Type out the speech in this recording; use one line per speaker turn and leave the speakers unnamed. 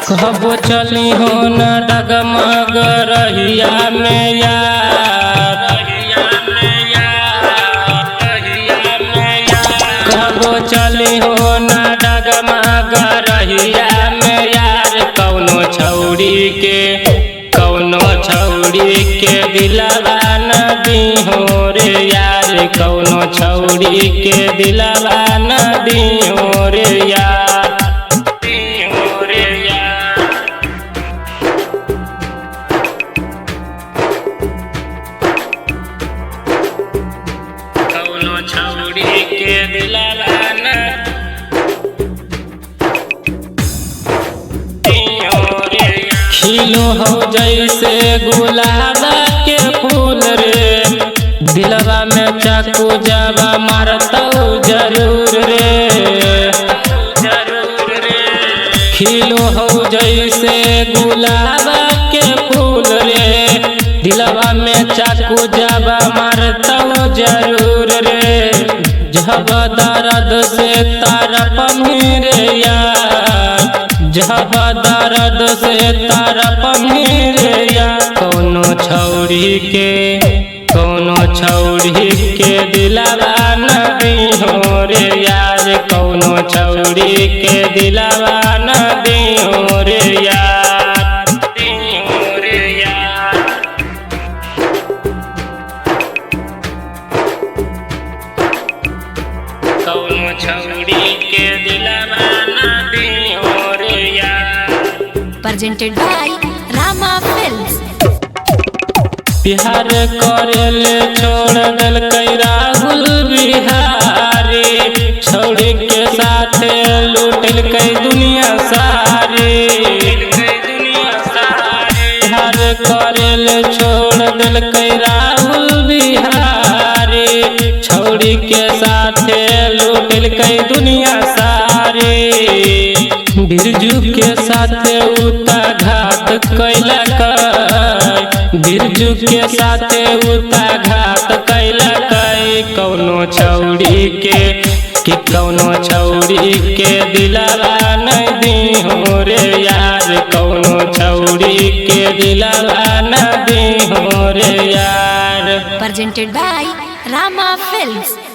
कहबो चली हो न डगमग रहिया में यार, कहबो चली हो न डगमग रहिया में यार। कौनो छौड़ी के दिलवा न दी हो रे यार, कौनो छौड़ी के दिलवा न दी हो रे यार। छौड़ी के दिलवा न खिलो हो जैसे गुलाब के फूल रे, दिलवा में चाकू जावा मारता जरूर रे। खिलो हो जैसे गुलाब के फूल रे, दिलवा में चाकू जावा मारता जरूर रे। जब दर्द से तरफ मेरे यार, जब दर्द से तरफ मेरे यार। कौनो छौड़ी के दिलवा न दी हो रे यार, कौनो छौड़ी के दिलवा न दी हो रे यार। कौनो छौड़ी के दिलवा न दी हो रे यार।
Presented by Rama Films।
Bihar करेले छोड़ दल कई राहुल बिहारी, छौड़ी के साथ लूटल कई दुनिया सारी। बिहार करेले छोड़ दल कई राहुल बिहारी, छौड़ी के साथ लूटल कई दुनिया सारी। बिरजू के साथ उता घात कैला, बिरजू के साथ उता घात कैला। कौनो छौड़ी के दिलवा न दी हो रे यार, कौनो छौड़ी के दिलवा न दी हो रे यार।
Presented by Rama Films।